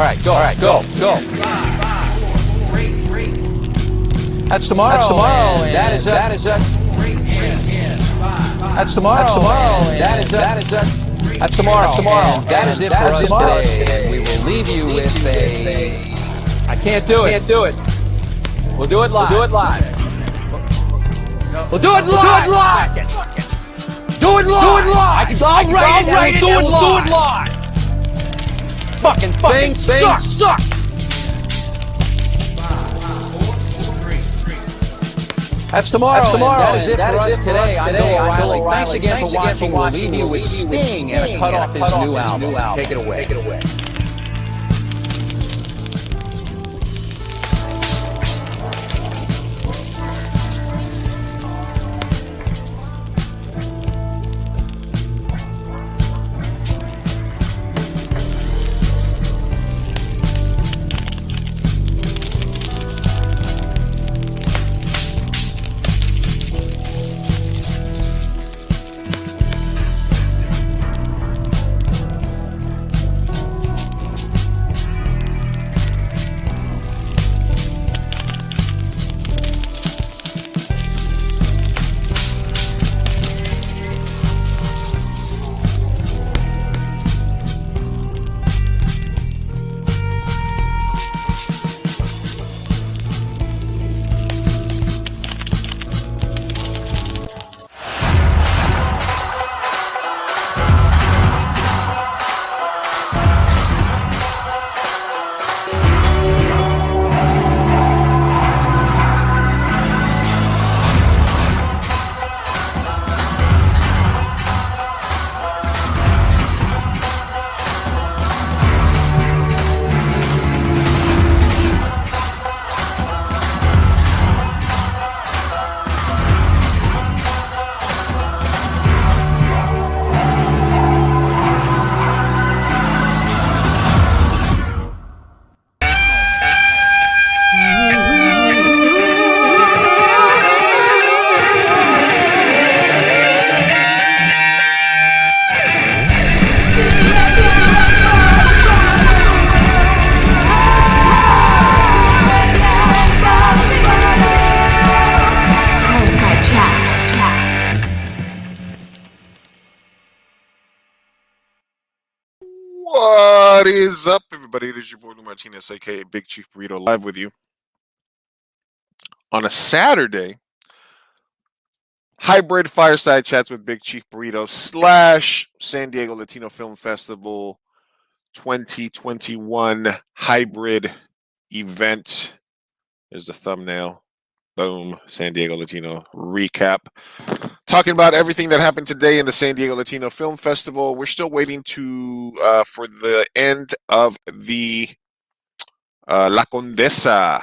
All right, go. That's tomorrow. And that is That's tomorrow. And that is That's tomorrow. And that is it for us today. And we will leave you with I can't do it. We'll do it live. Do it live. I'll write it. We'll do it live. Fucking things suck. That's tomorrow. That is it for us today. I'm Bill O'Reilly. Thanks again for watching. We'll leave you with Sting and a cut off his new album. Take it away. What is up, everybody? It is your boy Lou Martinez, aka Big Chief Burrito, live with you on a Saturday. Hybrid fireside chats with Big Chief Burrito / San Diego Latino Film Festival 2021 hybrid event. There's the thumbnail. Boom. San Diego Latino recap. Talking about everything that happened today in the San Diego Latino Film Festival. We're still waiting for the end of the La Condesa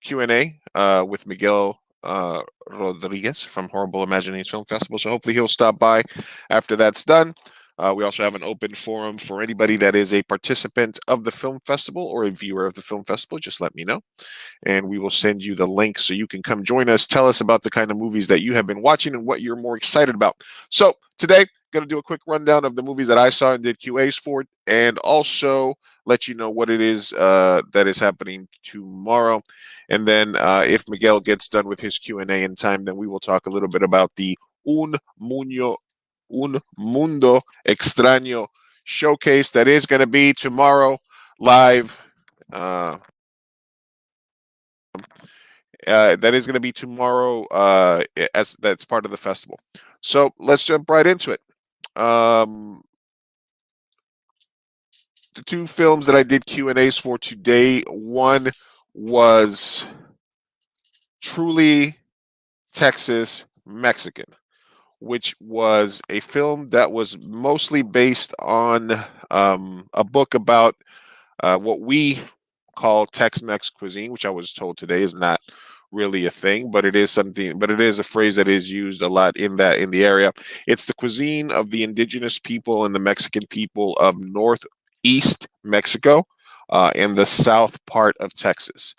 Q&A with Miguel Rodriguez from Horrible Imaginings Film Festival. So hopefully he'll stop by after that's done. We also have an open forum for anybody that is a participant of the film festival or a viewer of the film festival. Just let me know, and we will send you the link so you can come join us. Tell us about the kind of movies that you have been watching and what you're more excited about. So today, going to do a quick rundown of the movies that I saw and did QAs for, and also let you know what it is that is happening tomorrow. And then if Miguel gets done with his Q&A in time, then we will talk a little bit about the Un Mundo Extraño showcase that is going to be tomorrow live. That is going to be tomorrow as that's part of the festival. So let's jump right into it. The two films that I did Q&As for today, one was Truly Texas Mexican, which was a film that was mostly based on a book about what we call Tex-Mex cuisine, which I was told today is not really a thing, but it is something. But it is a phrase that is used a lot in the area. It's the cuisine of the indigenous people and the Mexican people of northeast Mexico and the south part of Texas.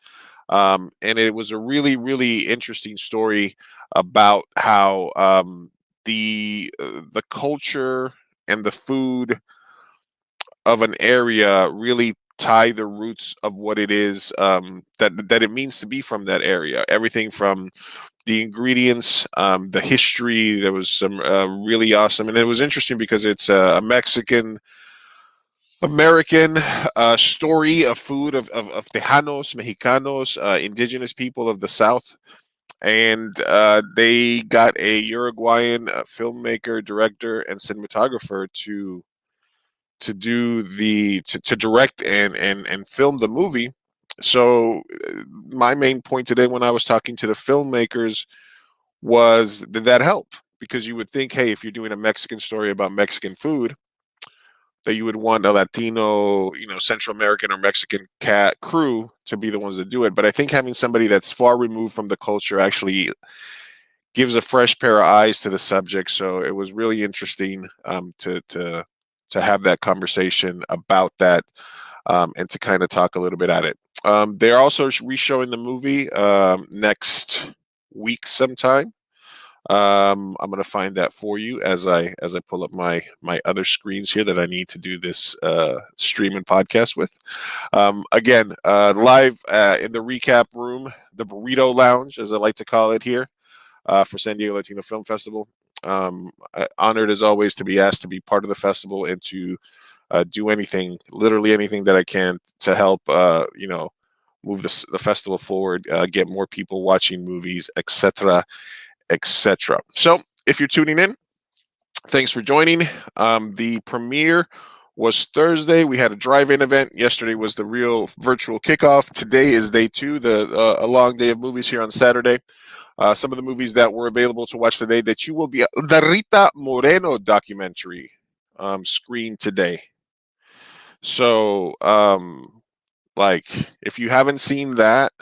And it was a really, really interesting story about how the culture and the food of an area really tie the roots of what it is, that it means to be from that area. Everything from the ingredients, the history. There was some really awesome, and it was interesting because it's a Mexican American story of food of Tejanos, Mexicanos, indigenous people of the South. And they got a Uruguayan filmmaker, director, and cinematographer to direct and film the movie. So my main point today when I was talking to the filmmakers was, did that help? Because you would think, hey, if you're doing a Mexican story about Mexican food, that you would want a Latino, Central American or Mexican cat crew to be the ones that do it. But I think having somebody that's far removed from the culture actually gives a fresh pair of eyes to the subject. So it was really interesting, to have that conversation about that, and to kind of talk a little bit at it. They're also re-showing the movie next week sometime. I'm gonna find that for you as I pull up my other screens here that I need to do this stream and podcast with. Again, live in the recap room, the Burrito Lounge, as I like to call it here, for San Diego Latino Film Festival. Honored as always to be asked to be part of the festival and to do anything, literally anything that I can to help, move the festival forward, get more people watching movies, etc., etc. So, if you're tuning in, thanks for joining. The premiere was Thursday. We had a drive-in event. Yesterday was the real virtual kickoff. Today is day two, a long day of movies here on Saturday. Some of the movies that were available to watch today that you will be, the Rita Moreno documentary, screened today. So, like, if you haven't seen that,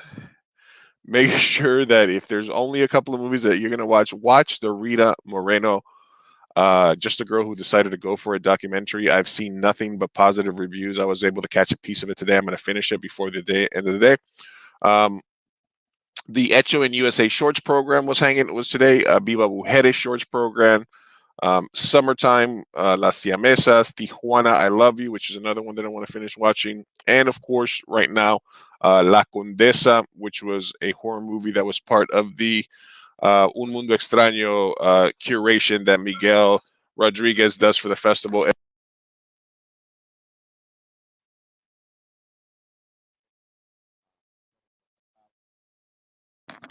make sure that if there's only a couple of movies that you're going to watch the Rita Moreno, just a girl who decided to go for a documentary. I've seen nothing but positive reviews. I was able to catch a piece of it today. I'm going to finish it before the end of the day. The Echo in USA Shorts program was today. Viva Mujeres Shorts program. Summertime, Las Siamesas, Tijuana, I Love You, which is another one that I want to finish watching. And of course, right now, La Condesa, which was a horror movie that was part of the Un Mundo Extraño curation that Miguel Rodriguez does for the festival.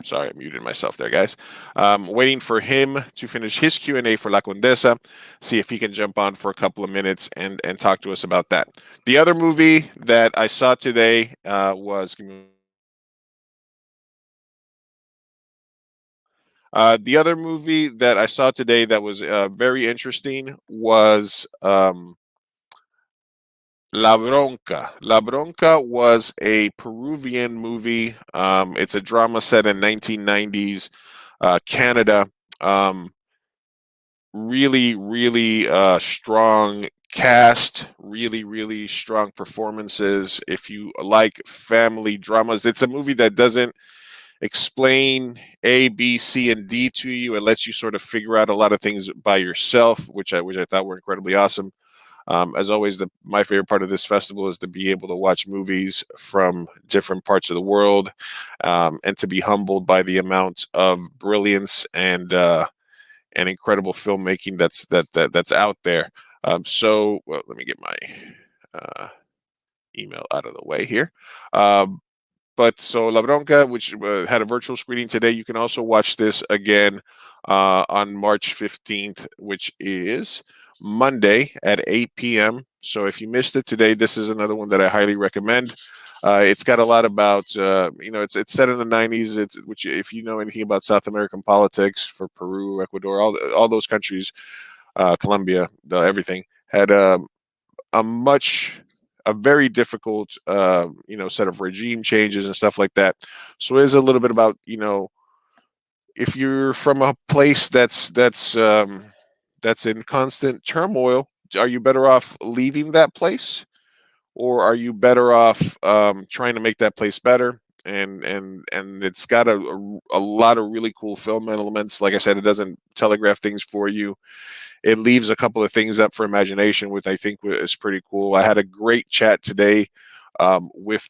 Sorry, I muted myself there, guys. Waiting for him to finish his Q&A for La Condesa, see if he can jump on for a couple of minutes and talk to us about that. The other movie that I saw today was... the other movie that I saw today that was very interesting was La Bronca. La Bronca was a Peruvian movie. It's a drama set in 1990s Canada. Really, really strong cast, really, really strong performances. If you like family dramas, it's a movie that doesn't explain A, B, C, and D to you. It lets you sort of figure out a lot of things by yourself, which I thought were incredibly awesome. As always, my favorite part of this festival is to be able to watch movies from different parts of the world, and to be humbled by the amount of brilliance and incredible filmmaking that's out there. So, well, let me get my email out of the way here. But so La Bronca, which had a virtual screening today, you can also watch this again on March 15th, which is Monday at 8 p.m. So if you missed it today, this is another one that I highly recommend. It's got a lot about, it's set in the 90s. Which, if you know anything about South American politics for Peru, Ecuador, all those countries, Colombia, everything had a very difficult, set of regime changes and stuff like that. So it is a little bit about, if you're from a place that's in constant turmoil, are you better off leaving that place, or are you better off trying to make that place better? and it's got a lot of really cool film elements. Like I said, it doesn't telegraph things for you. It leaves a couple of things up for imagination, which I think is pretty cool. I had a great chat today with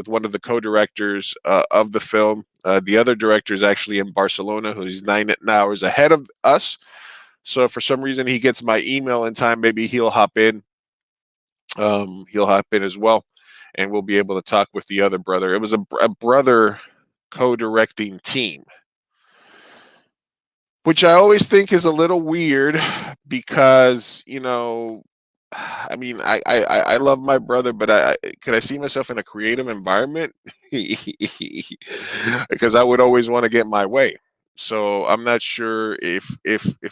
one of the co-directors of the film. The other director is actually in Barcelona, who's 9 hours ahead of us. So if for some reason he gets my email in time, maybe he'll hop in. He'll hop in as well, and we'll be able to talk with the other brother. It was a brother co-directing team, which I always think is a little weird because, I mean, I love my brother, but could I see myself in a creative environment? Because I would always want to get my way. So I'm not sure if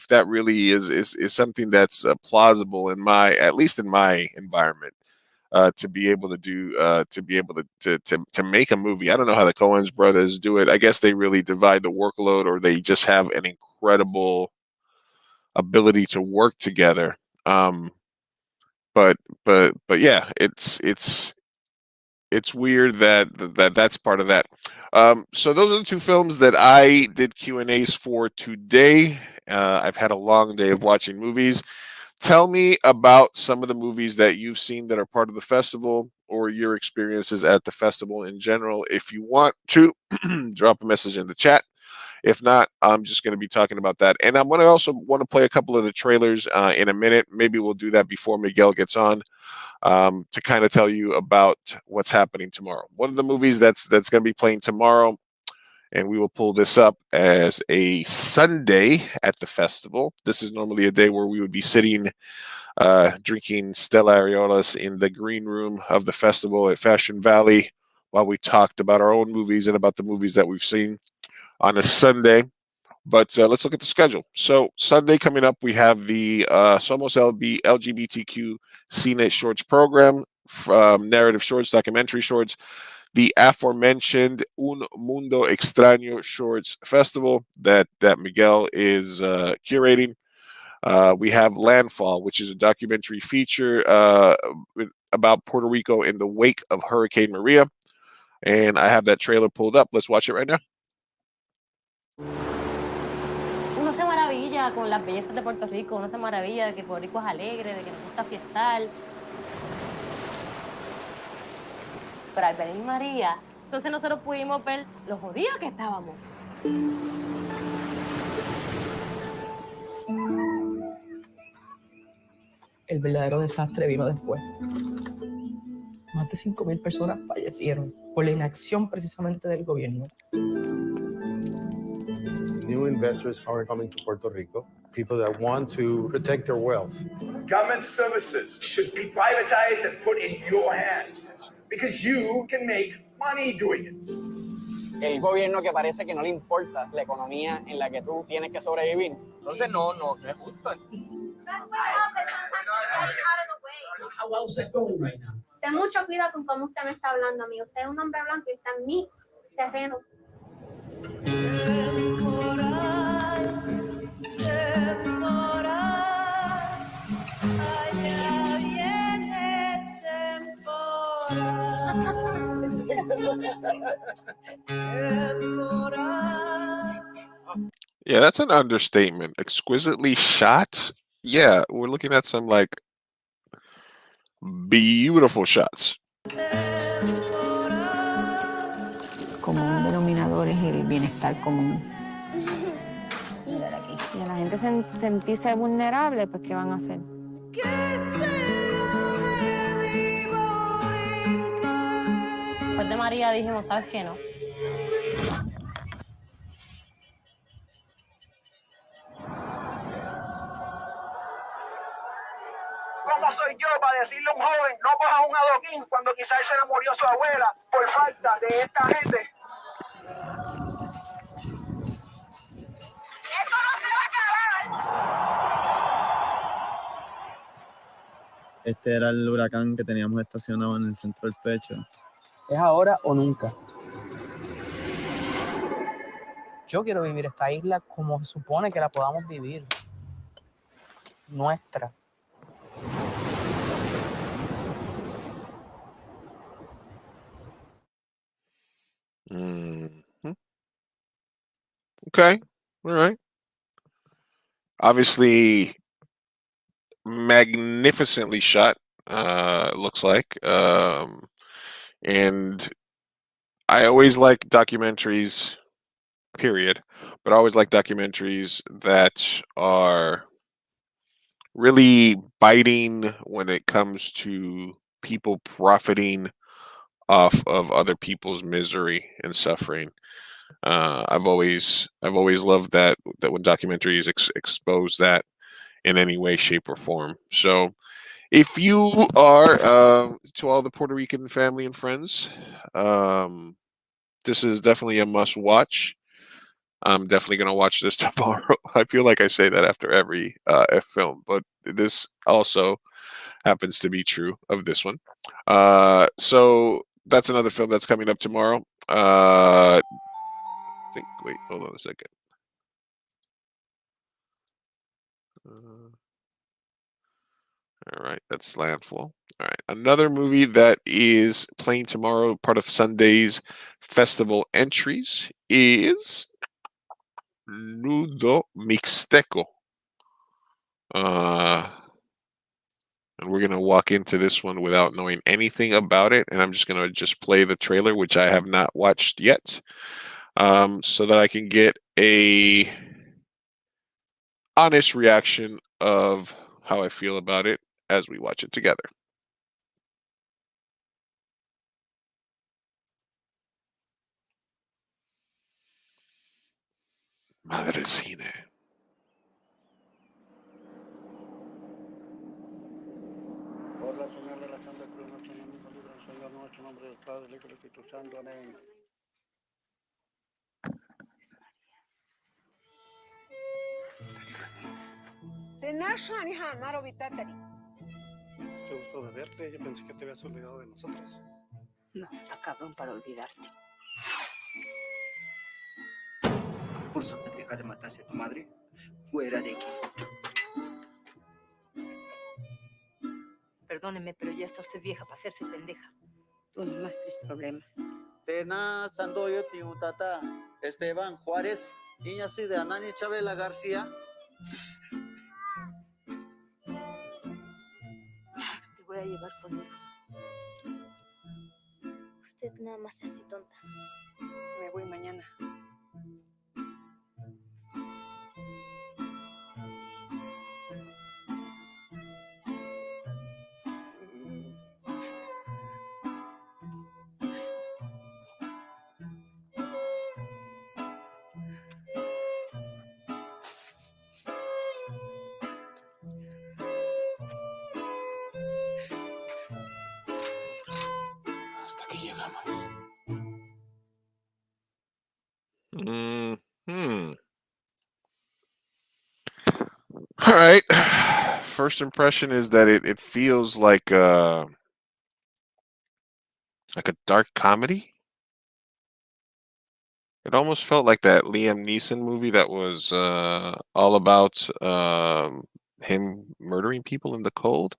that really is something that's plausible at least in my environment. To be able to do to be able to make a movie. I don't know how the Coens brothers do it. I guess they really divide the workload, or they just have an incredible ability to work together. Um, but yeah, it's weird that's part of that. So those are the two films that I did Q&As for today. I've had a long day of watching movies. Tell me about some of the movies that you've seen that are part of the festival, or your experiences at the festival in general. If you want to, drop a message in the chat. If not, I'm just going to be talking about that. And I'm going to also want to play a couple of the trailers in a minute. Maybe we'll do that before Miguel gets on, to kind of tell you about what's happening tomorrow. One of the movies that's going to be playing tomorrow, and we will pull this up as a Sunday at the festival. This is normally a day where we would be sitting, drinking Stella Ariolas in the green room of the festival at Fashion Valley while we talked about our own movies and about the movies that we've seen on a Sunday. But let's look at the schedule. So Sunday coming up, we have the Somos LGBTQ Cine Shorts program, narrative shorts, documentary shorts, the aforementioned Un Mundo Extraño Shorts Festival that Miguel is curating. We have Landfall, which is a documentary feature about Puerto Rico in the wake of Hurricane Maria. And I have that trailer pulled up. Let's watch it right now. Uno se maravilla con las bellezas de Puerto Rico, uno se maravilla de que Puerto Rico es alegre, de que nos gusta fiestar. Pero al venir María, entonces nosotros pudimos ver los judíos que estábamos. El verdadero desastre vino después. Más de 5,000 personas fallecieron por la inacción precisamente del gobierno. New investors are coming to Puerto Rico, people that want to protect their wealth. Government services should be privatized and put in your hands because you can make money doing it. El gobierno que parece que no le importa la economía en la que tú tienes que sobrevivir. Entonces no es justo. How well is that going right now? Ten mucho cuidado con cómo usted me está hablando, amigo. Usted es un hombre blanco y está en mi terreno. Yeah, that's an understatement. Exquisitely shot. Yeah, we're looking at some like beautiful shots. Común denominador es el bienestar común. Sí, ver aquí. Y a la gente sentirse vulnerable, pues ¿qué van a hacer? Después de María dijimos, ¿sabes qué? No. ¿Cómo soy yo para decirle a un joven no coja un adoquín cuando quizás se le murió su abuela por falta de esta gente? ¡Esto no se va a acabar! Este era el huracán que teníamos estacionado en el centro del pecho. ¿Es ahora o nunca? Yo quiero vivir esta isla como se supone que la podamos vivir. Nuestra. Mhm. Okay. All right. Obviously, magnificently shot. Looks like. And I always like documentaries. Period. But I always like documentaries that are really biting when it comes to people profiting off of other people's misery and suffering. I've always loved that when documentaries expose that in any way, shape, or form. So if you are to all the Puerto Rican family and friends, um, this is definitely a must watch. I'm definitely gonna watch this tomorrow. I feel like I say that after every film, but this also happens to be true of this one. So that's another film that's coming up tomorrow. Wait, hold on a second. All right, that's Landfall. All right, another movie that is playing tomorrow, part of Sunday's festival entries, is Nudo Mixteco. Uh, and we're gonna walk into this one without knowing anything about it, and I'm just gonna play the trailer, which I have not watched yet, so that I can get a honest reaction of how I feel about it as we watch it together. Madre cine. Por la señal de la Santa Cruz, nuestro enemigo, líbranos, Señor, nuestro nombre del Padre, del Hijo y del Espíritu Santo. Amén. تناشاني همه بیتاتری. Qué gusto de verte. Yo pensé que te habías olvidado de nosotros. No, está cabrón para olvidarte. Por eso te deja de matarse a tu madre. Fuera de aquí. Perdóneme, pero ya está usted vieja para hacerse pendeja. Tú nomás tres problemas. Tena Sandoyo Tiutata, Esteban Juárez, Iñasi de Anani Chabela García. Te voy a llevar conmigo. Usted nada más se hace tonta. Me voy mañana. Hasta aquí llegamos. Hmm. All right. First impression is that it feels like a dark comedy. It almost felt like that Liam Neeson movie that was all about him murdering people in the cold,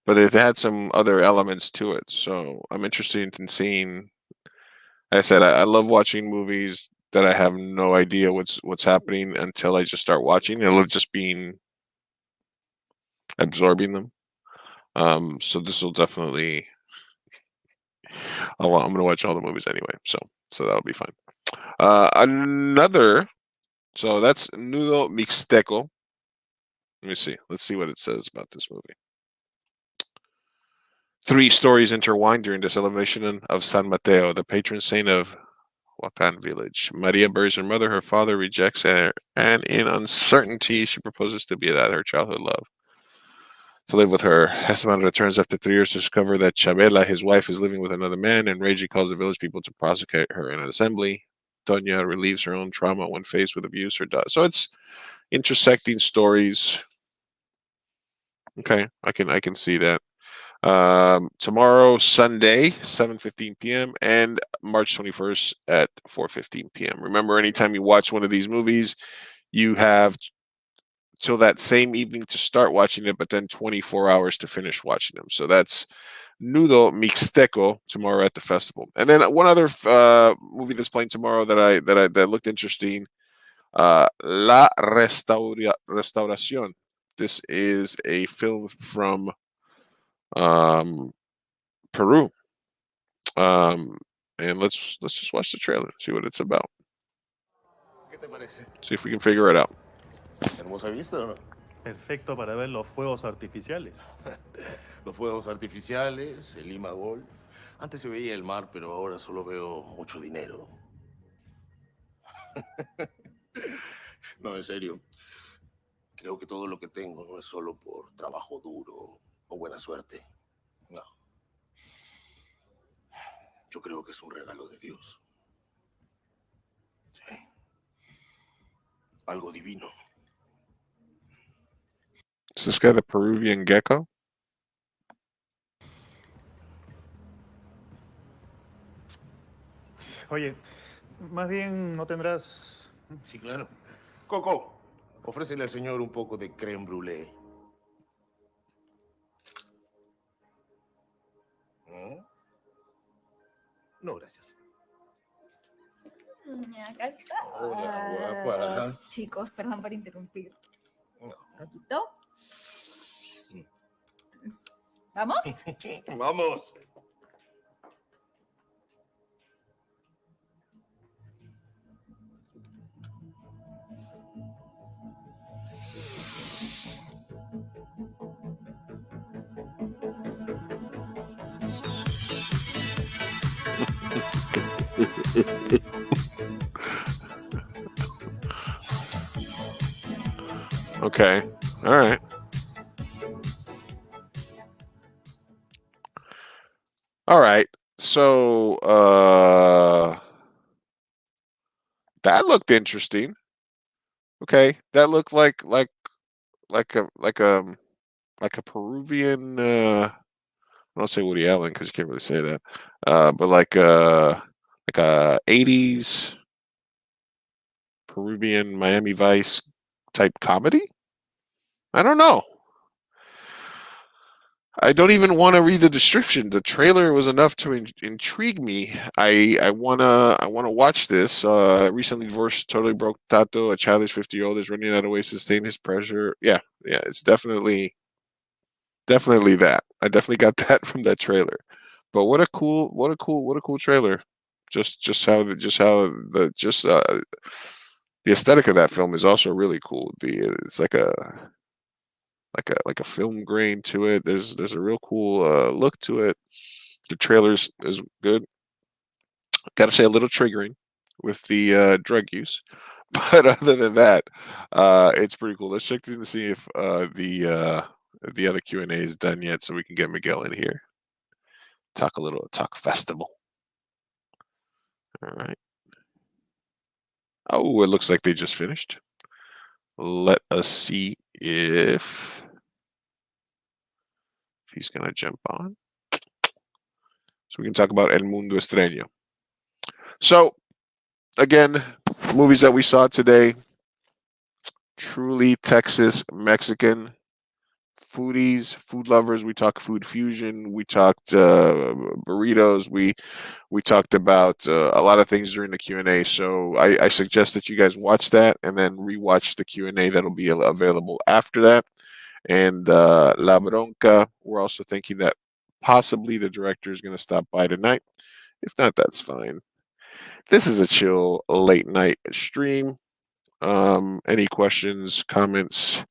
but it had some other elements to it. So I'm interested in seeing. Like I said, I love watching movies that I have no idea what's happening until I just start watching. I love just being absorbing them. So this will definitely. I'm going to watch all the movies anyway, so that'll be fine. Another. So that's Nudo Mixteco. Let me see. Let's see what it says about this movie. 3 stories intertwined during the celebration of San Mateo, the patron saint of Huacan village. Maria buries her mother. Her father rejects her, and in uncertainty, she proposes to be that her childhood love. To live with her. Esteban returns after 3 years to discover that Chabela, his wife, is living with another man, and Reggie calls the village people to prosecute her in an assembly. Doña relieves her own trauma when faced with abuse or death. So it's intersecting stories. Okay, I can see that. Tomorrow, Sunday, 7:15 p.m. and March 21st at 4:15 p.m. Remember, anytime you watch one of these movies, you have till that same evening to start watching it, but then 24 hours to finish watching them. So that's Nudo Mixteco tomorrow at the festival. And then one other movie that's playing tomorrow that looked interesting, La Restauración. This is a film from Peru. And let's just watch the trailer, see what it's about. ¿Qué te parece? See if we can figure it out. ¿Hermosa vista o no? Perfecto para ver los fuegos artificiales. Los fuegos artificiales, el Lima Golf. Antes se veía el mar, pero ahora solo veo mucho dinero. No, en serio. Creo que todo lo que tengo no es solo por trabajo duro o buena suerte. No. Yo creo que es un regalo de Dios. Sí. Algo divino. Is this guy the Peruvian gecko? Oye, más bien no tendrás... Sí, claro. Coco, ofrécele al señor un poco de crème brûlée. ¿Mm? No, gracias. Acá está. Hola, guapa. Chicos, perdón por interrumpir. No. ¿Poquito? ¿Vamos? Vamos. Okay. All right. All right. So that looked interesting. Okay. That looked like a Peruvian I don't say Woody Allen because you can't really say that. But like a 80s Peruvian Miami Vice type comedy? I don't know. I don't even want to read the description. The trailer was enough to intrigue me. I wanna watch this. Recently divorced, totally broke Tato, a childish 50-year-old is running out of ways to sustain his pressure. Yeah, it's definitely that. I definitely got that from that trailer. But what a cool trailer. Just how the aesthetic of that film is also really cool. It's like a film grain to it. There's a real cool look to it. The trailers is good. Got to say a little triggering with the drug use, but other than that, it's pretty cool. Let's check to see if the other Q&A is done yet, so we can get Miguel in here. Talk festival. All right. Oh, it looks like they just finished. Let us see if he's going to jump on. So we can talk about El Mundo Extraño. So, again, movies that we saw today, truly Texas Mexican. Foodies, food lovers, we talked food fusion, we talked burritos, we talked about a lot of things during the Q&A. So I suggest that you guys watch that and then rewatch the Q&A that'll be available after that. And La Bronca, we're also thinking that possibly the director is going to stop by tonight. If not, that's fine. This is a chill late night stream. Any questions, comments,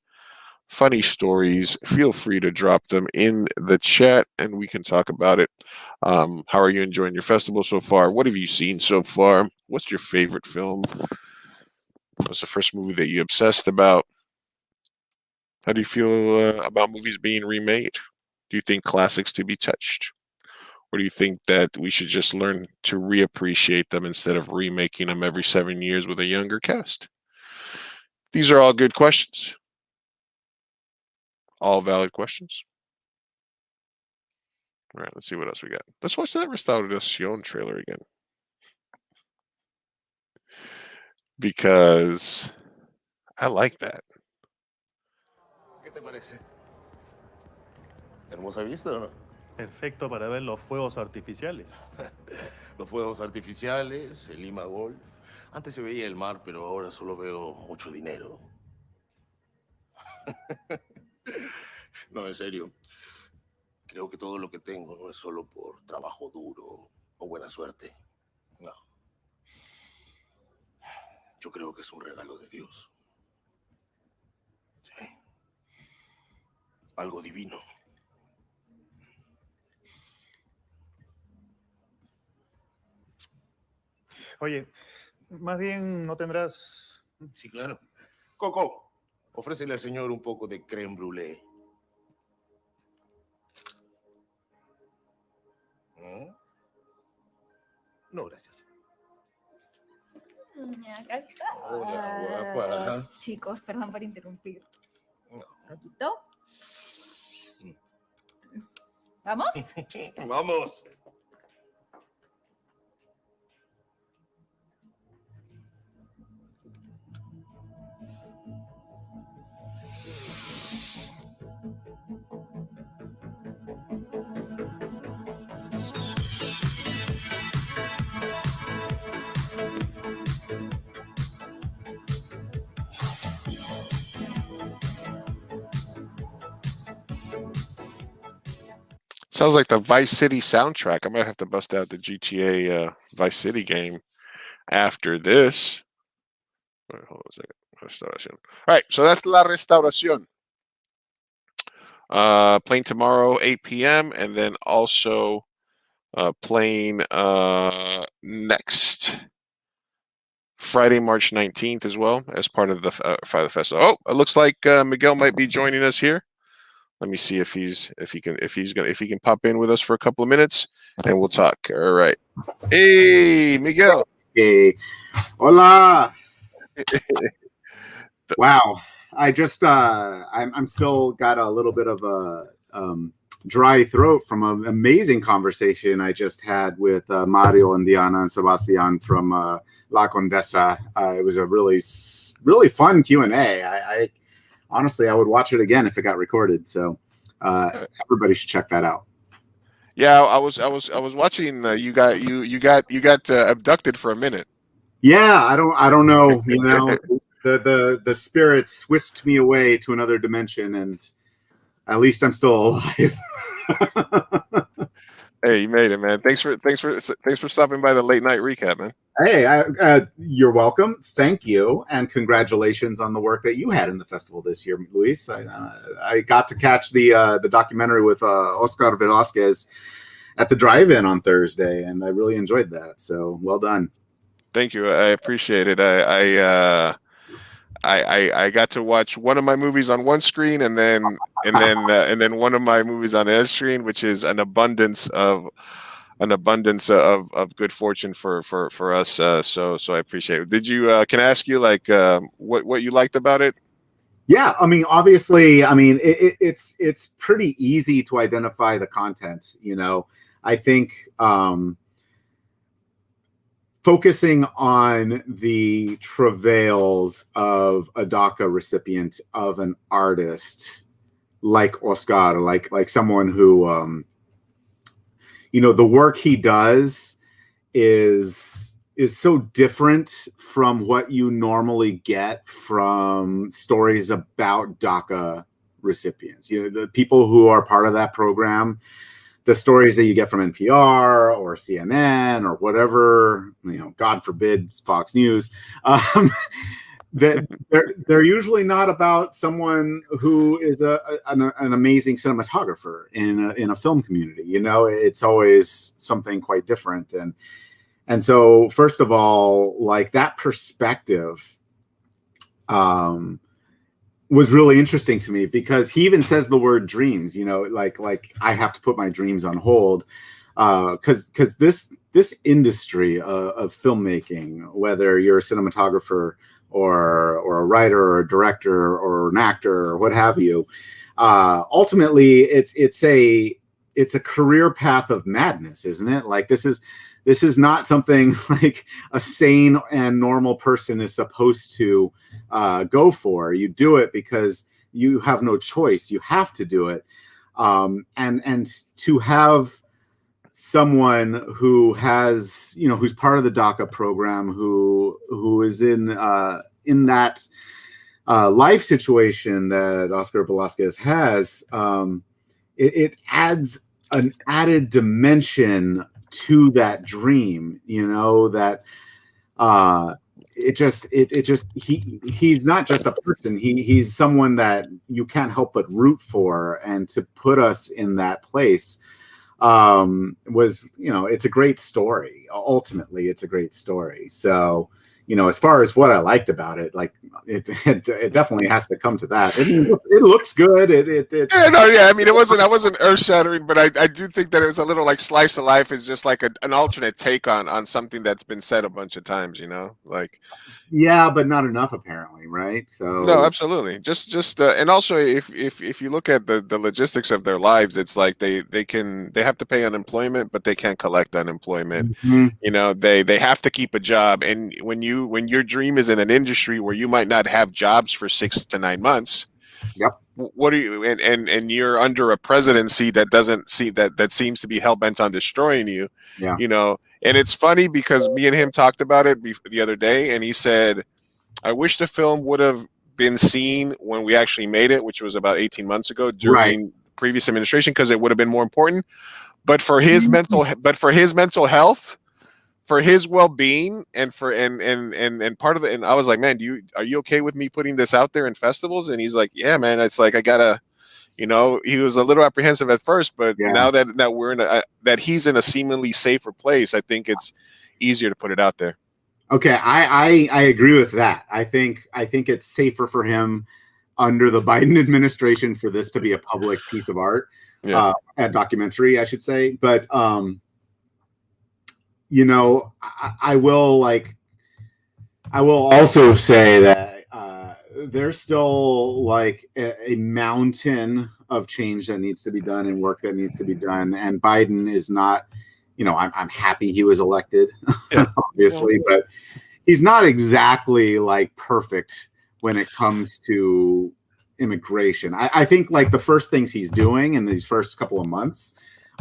funny stories, feel free to drop them in the chat and we can talk about it. How are you enjoying your festival so far? What have you seen so far? What's your favorite film? What's the first movie that you obsessed about? How do you feel about movies being remade? Do you think classics to be touched? Or do you think that we should just learn to reappreciate them instead of remaking them every 7 years with a younger cast? These are all good questions. All valid questions. All right, let's see what else we got. Let's watch that Restauración trailer again. Because I like that. ¿Qué te parece? ¿Hermosa vista o no? Perfecto para ver los fuegos artificiales. Los fuegos artificiales, el Lima Golf. Antes se veía el mar, pero ahora solo veo mucho dinero. No, en serio. Creo que todo lo que tengo no es solo por trabajo duro o buena suerte. No. Yo creo que es un regalo de Dios. Sí. Algo divino. Oye, más bien no tendrás... Sí, claro. Coco, ofrécele al señor un poco de crème brûlée. ¿Mm? No, gracias. Acá está. Hola, guapa. Chicos, perdón por interrumpir. No. ¿Poquito? ¿Vamos? Vamos. Sounds like the Vice City soundtrack. I might have to bust out the GTA Vice City game after this. Wait, hold on a second. Restauración. All right, so that's La Restauración. Playing tomorrow, 8 p.m., and then also playing next Friday, March 19th as well as part of the festival. Oh, it looks like Miguel might be joining us here. Let me see if he can pop in with us for a couple of minutes, and we'll talk. All right. Hey, Miguel. Hey. Hola. Wow. I just I'm still got a little bit of a dry throat from an amazing conversation I just had with Mario and Diana and Sebastian from La Condesa. It was a really fun Q&A. I honestly, I would watch it again if it got recorded. So everybody should check that out. Yeah, I was watching. You got abducted for a minute. Yeah, I don't know. You know, the spirits whisked me away to another dimension, and at least I'm still alive. Hey, you made it, man. Thanks for stopping by the late night recap, man. Hey, you're welcome. Thank you, and congratulations on the work that you had in the festival this year, Luis. I got to catch the documentary with Oscar Velasquez at the drive-in on Thursday, and I really enjoyed that. So well done. Thank you. I appreciate it. I got to watch one of my movies on one screen, and then one of my movies on the other screen, which is an abundance of good fortune for us. So I appreciate it. Did you can I ask you like what you liked about it? Yeah, I mean, obviously, I mean it's pretty easy to identify the content. You know, I think focusing on the travails of a DACA recipient, of an artist like Oscar, like someone who, you know, the work he does is so different from what you normally get from stories about DACA recipients. You know, the people who are part of that program, the stories that you get from NPR or CNN or whatever, you know, God forbid, Fox News, that they're usually not about someone who is an amazing cinematographer in a film community. You know, it's always something quite different. And so, first of all, like that perspective was really interesting to me, because he even says the word dreams, you know, like I have to put my dreams on hold, because this industry of filmmaking, whether you're a cinematographer or a writer or a director or an actor or what have you, ultimately it's a career path of madness, isn't it? Like this is not something like a sane and normal person is supposed to go for. You do it because you have no choice. You have to do it. And to have someone who has, who's part of the DACA program, who is in that life situation that Oscar Velasquez has, it adds an added dimension to that dream, that he's not just a person. He's someone that you can't help but root for, and to put us in that place was, it's a great story. Ultimately, it's a great story. So, as far as what I liked about it, like it definitely has to come to that. It looks good. I mean, I wasn't earth shattering, but I do think that it was a little like slice of life is just like an alternate take on something that's been said a bunch of times, like. Yeah, but not enough apparently, right? So no, absolutely. Just and also if you look at the logistics of their lives, it's like they have to pay unemployment, but they can't collect unemployment. Mm-hmm. They have to keep a job, and when your dream is in an industry where you might not have jobs for 6 to 9 months. Yep. What are you and you're under a presidency that doesn't see that seems to be hell bent on destroying you. Yeah. And it's funny because me and him talked about it the other day, and he said, I wish the film would have been seen when we actually made it, which was about 18 months ago during previous administration, because it would have been more important. But for his mental health, for his well-being, and for and part of it, and I was like, man, are you okay with me putting this out there in festivals? And he's like, yeah, man, it's like I gotta, he was a little apprehensive at first, but now that we're in that he's in a seemingly safer place, I think it's easier to put it out there. Okay, I agree with that. I think it's safer for him under the Biden administration for this to be a public piece of art, a documentary, I should say. But I will also say that there's still like a mountain of change that needs to be done and work that needs to be done, and Biden is not. I'm happy he was elected, obviously, but he's not exactly like perfect when it comes to immigration. I think like the first things he's doing in these first couple of months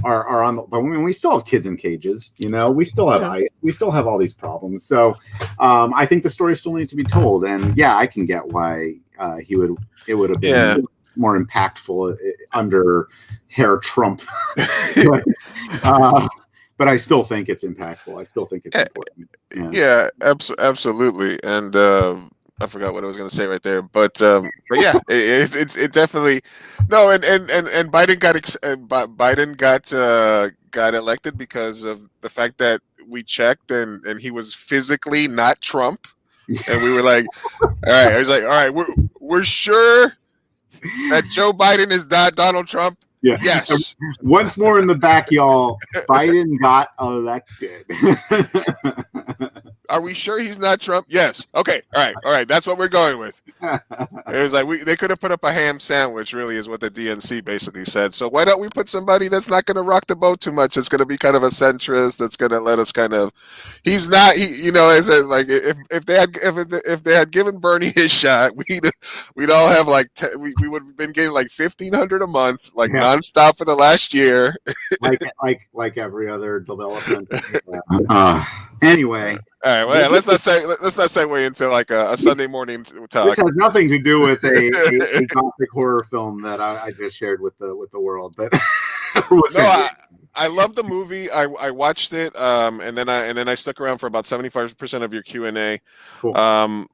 are on, but we still have kids in cages, we still have ICE, we still have all these problems. So I think the story still needs to be told, and I can get why it would have been more impactful under Herr Trump. But I still think it's impactful. I still think it's important. Absolutely. And I forgot what I was going to say right there, but yeah, it definitely no. And Biden got elected because of the fact that we checked and he was physically not Trump, and we were like, all right. I was like, all right, we're sure that Joe Biden is not Donald Trump. Yeah. Yes. Once more in the back, y'all. Biden got elected. Are we sure he's not Trump? Yes. Okay. All right. That's what we're going with. It was like they could have put up a ham sandwich, really, is what the DNC basically said. So why don't we put somebody that's not going to rock the boat too much? It's going to be kind of a centrist. That's going to let us kind of. He's not. As like if they had given Bernie his shot, we'd all have like we would have been getting like $1,500 a month, like nonstop for the last year. like every other development. Anyway. All right. Well, let's not segue into like a Sunday morning talk. This has nothing to do with a gothic horror film that I just shared with the world, but I love the movie. I watched it, and then I stuck around for about 75% of your Q&A. Cool.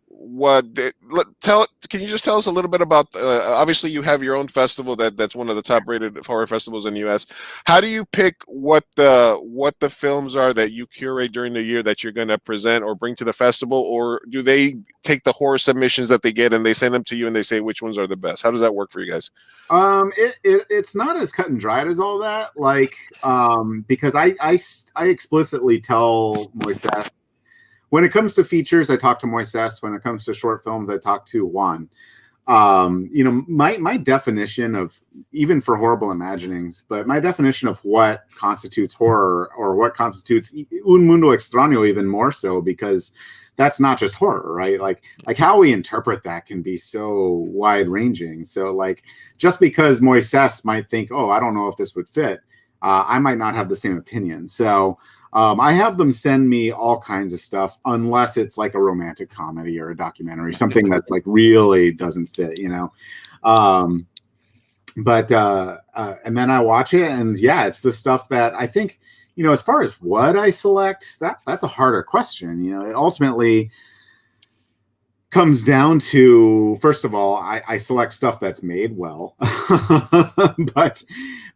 Can you just tell us a little bit about? Obviously, you have your own festival that's one of the top-rated horror festivals in the U.S. How do you pick what the films are that you curate during the year that you're going to present or bring to the festival, or do they take the horror submissions that they get and they send them to you and they say which ones are the best? How does that work for you guys? It's not as cut and dried as all that, because I explicitly tell Moises. When it comes to features, I talk to Moises. When it comes to short films, I talk to Juan. My definition of, even for Horrible Imaginings, but my definition of what constitutes horror or what constitutes un mundo extraño even more so, because that's not just horror, right? Like how we interpret that can be so wide ranging. So like, just because Moises might think, oh, I don't know if this would fit, I might not have the same opinion. So I have them send me all kinds of stuff, unless it's like a romantic comedy or a documentary, something that's like really doesn't fit, you know. But and then I watch it, and yeah, it's the stuff that I think, you know, as far as what I select, that's a harder question. You know, it ultimately comes down to, first of all, I select stuff that's made well, but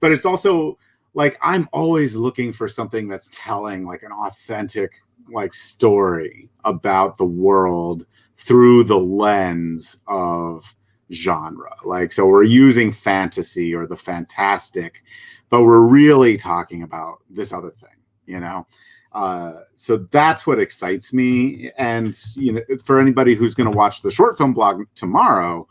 it's also like I'm always looking for something that's telling like an authentic like story about the world through the lens of genre. Like, so we're using fantasy or the fantastic, but we're really talking about this other thing, you know. So that's what excites me. And you know, for anybody who's going to watch the short film blog tomorrow,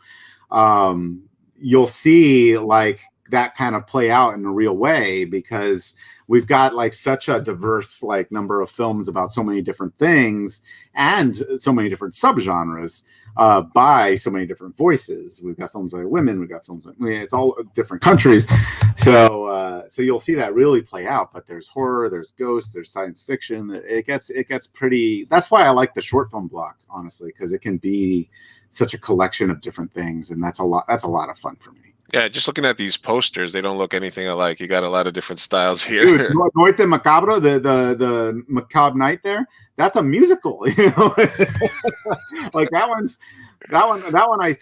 you'll see like that kind of play out in a real way, because we've got like such a diverse like number of films about so many different things and so many different subgenres by so many different voices. We've got films by women, we've got films, it's all different countries. So so you'll see that really play out. But there's horror, there's ghosts, there's science fiction. It gets pretty. That's why I like the short film block, honestly, because it can be such a collection of different things, and that's a lot of fun for me. Yeah, just looking at these posters, they don't look anything alike. You got a lot of different styles here. Dude, Noite Macabro, the Macabre Night there, that's a musical, you know. Like that one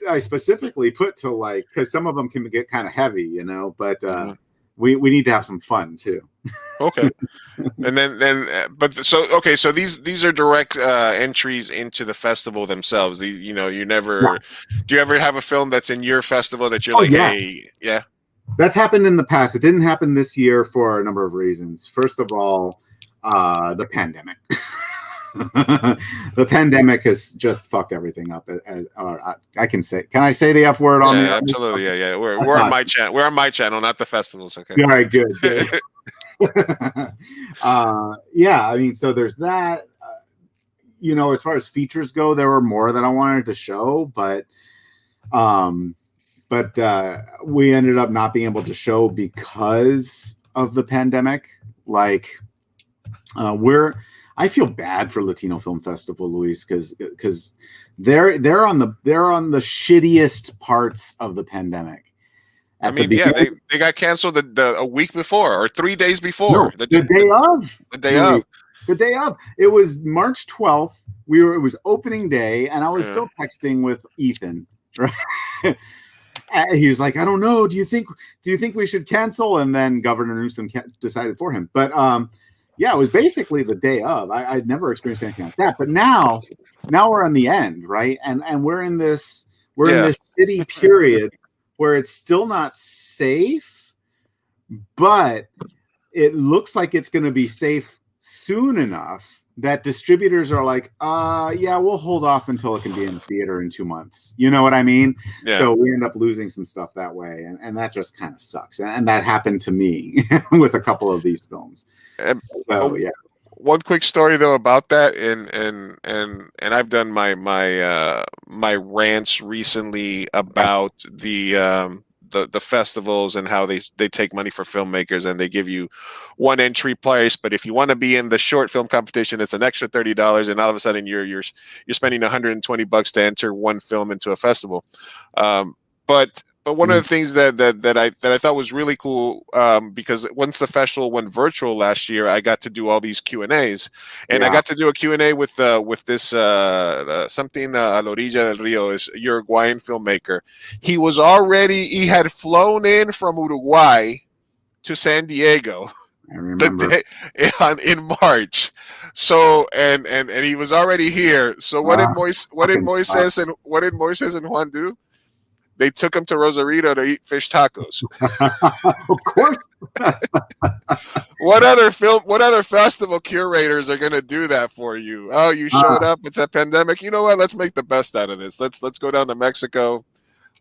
I specifically put to like, because some of them can get kind of heavy, you know, but we need to have some fun too. Okay. And then but so okay, so these are direct entries into the festival themselves. You know, you never do you ever have a film that's in your festival that you're hey, yeah. That's happened in the past. It didn't happen this year for a number of reasons. First of all, the pandemic. The pandemic has just fucked everything up. I can say the F word on the absolutely. Yeah. We're on my channel. We're on my channel, not the festivals. Okay. All right, good. Yeah, I mean, so there's that. You know, as far as features go, there were more that I wanted to show, but we ended up not being able to show because of the pandemic. Like, I feel bad for Latino Film Festival, Luis, because they're on the shittiest parts of the pandemic. I mean, yeah, they got canceled a week before or 3 days before. No, the day of. The day of. The day of. It was March 12th. It was opening day, and I was still texting with Ethan. Right? He was like, I don't know. Do you think we should cancel? And then Governor Newsom decided for him. But yeah, it was basically the day of. I'd never experienced anything like that. But now we're on the end, right? And we're in this shitty period where it's still not safe, but it looks like it's going to be safe soon enough that distributors are like, yeah, we'll hold off until it can be in the theater in 2 months. You know what I mean? Yeah. So we end up losing some stuff that way. And that just kind of sucks. And that happened to me with a couple of these films. So, yeah. One quick story though about that, and I've done my rants recently about the festivals and how they take money for filmmakers, and they give you one entry price, but if you want to be in the short film competition, it's an extra $30, and all of a sudden you're spending $120 to enter one film into a festival. But one of the things that I thought was really cool, because once the festival went virtual last year, I got to do all these Q&As, and I got to do a Q&A with this something a la orilla del río, is Uruguayan filmmaker. He had flown in from Uruguay to San Diego. I remember in March. So and he was already here. So what did Moises and Juan do? They took him to Rosarito to eat fish tacos. Of course. What other festival curators are going to do that for you? Oh, you showed up. It's a pandemic. You know what? Let's make the best out of this. Let's go down to Mexico.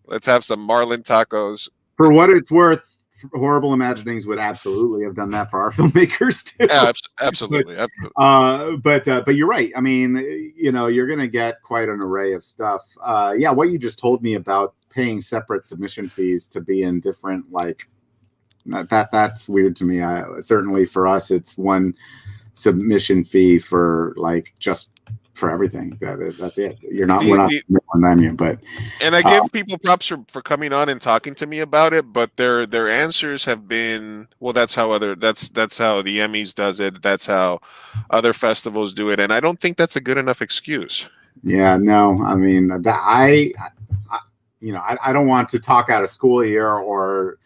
Let's have some marlin tacos. For what it's worth, Horrible Imaginings would absolutely have done that for our filmmakers too. Absolutely. But you're right. I mean, you're going to get quite an array of stuff. Yeah, what you just told me about paying separate submission fees to be in different, like, that's weird to me. Certainly for us, it's one submission fee for, like, just for everything. That's it. We're not but and I give people props for coming on and talking to me about it, but their answers have been, well, that's how the Emmys does it, that's how other festivals do it, and I don't think that's a good enough excuse. Yeah, no, I mean, I don't want to talk out of school here or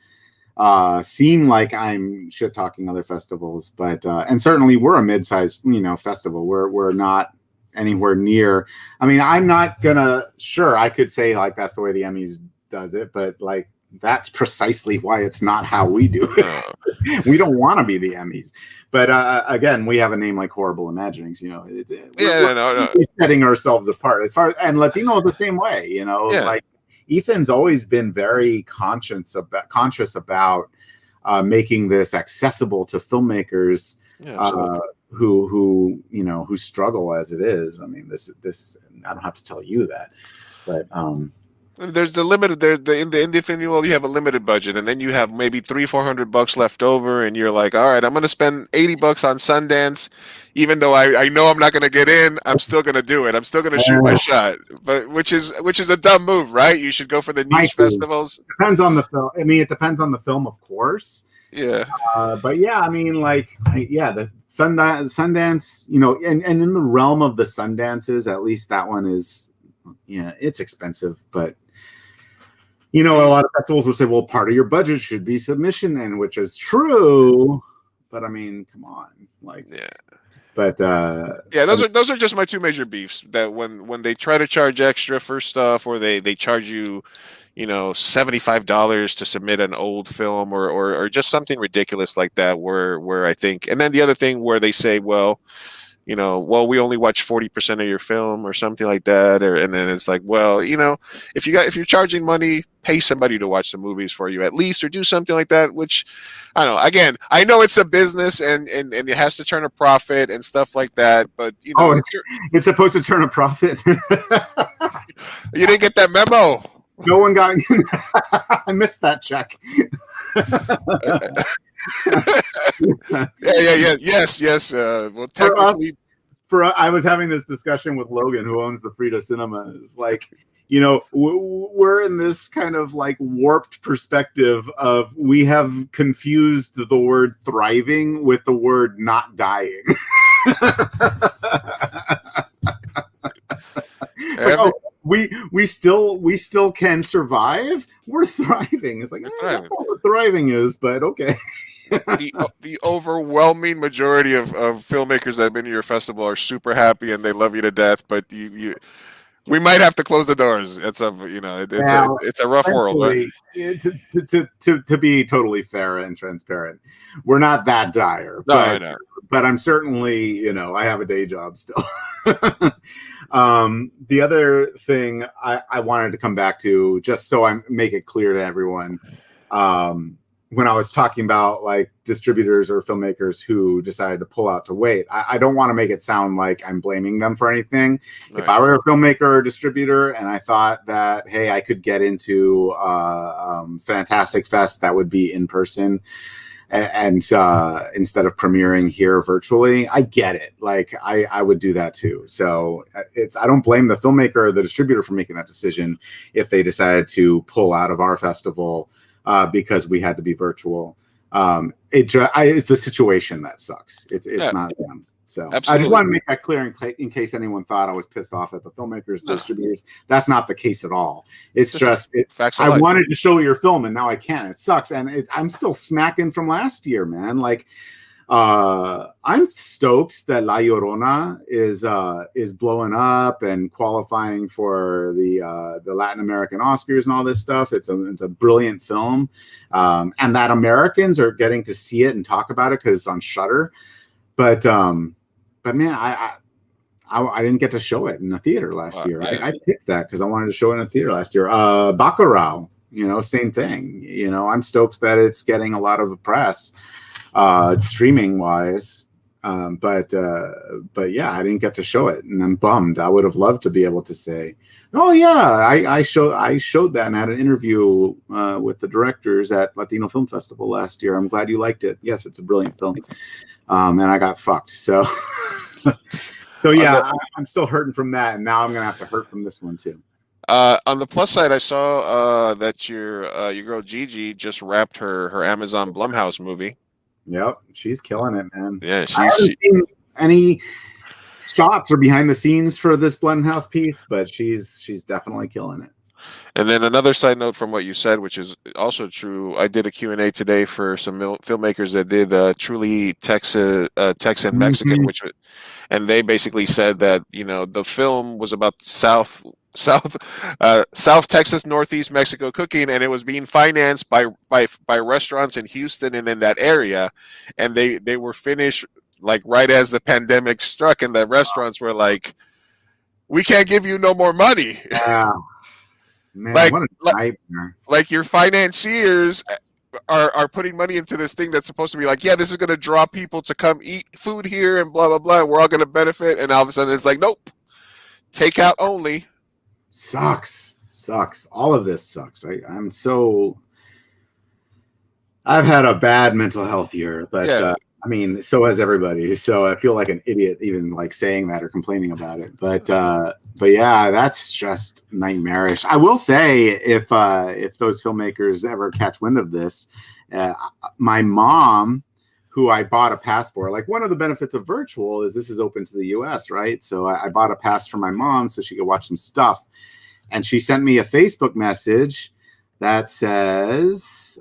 seem like I'm shit talking other festivals, but and certainly we're a mid-sized festival. We're not anywhere near. I mean, I'm not gonna. Sure, I could say like that's the way the Emmys does it, but like that's precisely why it's not how we do it. We don't want to be the Emmys, but again, we have a name like Horrible Imaginings. We're setting ourselves apart as far and Latino the same way. Like Ethan's always been very conscious about making this accessible to filmmakers. Who struggle as it is. I mean, this I don't have to tell you that, but there's the limited. In the indie film world, you have a limited budget, and then you have maybe $300-400 left over, and you're like, all right, I'm going to spend $80 on Sundance, even though I know I'm not going to get in. I'm still going to do it. I'm still going to shoot my shot, but which is a dumb move, right? You should go for the niche festivals. Depends on the film. I mean, it depends on the film, of course. Yeah. But yeah, I mean, the Sundance, and in the realm of the Sundances, at least that one is, it's expensive, but a lot of festivals will say, well, part of your budget should be submission, and which is true, but I mean, come on, but those are just my two major beefs, that when they try to charge extra for stuff, or they charge you $75 to submit an old film or just something ridiculous like that, where I think, and then the other thing where they say, well, we only watch 40% of your film or something like that, and then it's like, well, if you're charging money, pay somebody to watch the movies for you at least, or do something like that, which I don't know. Again, I know it's a business and it has to turn a profit and stuff like that, but it's supposed to turn a profit. You didn't get that memo. No one got. I missed that check. Yes. Well, technically, I was having this discussion with Logan, who owns the Frida Cinema. It's like, we're in this kind of like warped perspective of we have confused the word thriving with the word not dying. It's like, oh, we still can survive. We're thriving. It's like, that's not what thriving is, but okay. the overwhelming majority of filmmakers that have been to your festival are super happy and they love you to death, but we might have to close the doors. It's a rough world, right? To be totally fair and transparent, we're not that dire. But I'm certainly, I have a day job still. The other thing I wanted to come back to, just so I make it clear to everyone, when I was talking about like distributors or filmmakers who decided to pull out to wait, I don't want to make it sound like I'm blaming them for anything. Right. If I were a filmmaker or distributor and I thought that, hey, I could get into Fantastic Fest that would be in person, and instead of premiering here virtually, I get it. Like I would do that too. So I don't blame the filmmaker or the distributor for making that decision if they decided to pull out of our festival because we had to be virtual. It's the situation that sucks. It's not them. So absolutely. I just want to make that clear in case anyone thought I was pissed off at the filmmakers, distributors. That's not the case at all. It's just I wanted to show your film and now I can't. It sucks, and I'm still smacking from last year, man. Like I'm stoked that La Llorona is blowing up and qualifying for the Latin American Oscars and all this stuff. It's a brilliant film, and that Americans are getting to see it and talk about it because it's on Shudder. But man, I didn't get to show it in the theater last year. I picked that because I wanted to show it in a theater last year. Bacurau, same thing. I'm stoked that it's getting a lot of press, streaming wise. But yeah, I didn't get to show it, and I'm bummed. I would have loved to be able to say, oh yeah, I showed that and had an interview with the directors at Latino Film Festival last year. I'm glad you liked it. Yes, it's a brilliant film. And I got fucked. So yeah, I'm still hurting from that, and now I'm gonna have to hurt from this one too. On the plus side, I saw that your girl Gigi just wrapped her Amazon Blumhouse movie. Yep, she's killing it, man. Yeah, I haven't seen any shots or behind the scenes for this Blumhouse piece, but she's definitely killing it. And then another side note from what you said, which is also true, I did a Q&A today for some filmmakers that did Truly Texan Mexican, and they basically said that the film was about South Texas, Northeast Mexico cooking, and it was being financed by restaurants in Houston and in that area, and they were finished like right as the pandemic struck, and the restaurants were like, "We can't give you no more money." Yeah. Man, what a nightmare. Like your financiers are putting money into this thing that's supposed to be like, yeah, this is going to draw people to come eat food here and blah blah blah. We're all going to benefit, and all of a sudden it's like, nope, takeout only. Sucks. All of this sucks. I've had a bad mental health year, but yeah. I mean, so has everybody. So I feel like an idiot even like saying that or complaining about it. But yeah, that's just nightmarish. I will say, if those filmmakers ever catch wind of this, my mom, who I bought a pass for, like one of the benefits of virtual is this is open to the US, right? So I bought a pass for my mom so she could watch some stuff. And she sent me a Facebook message that says,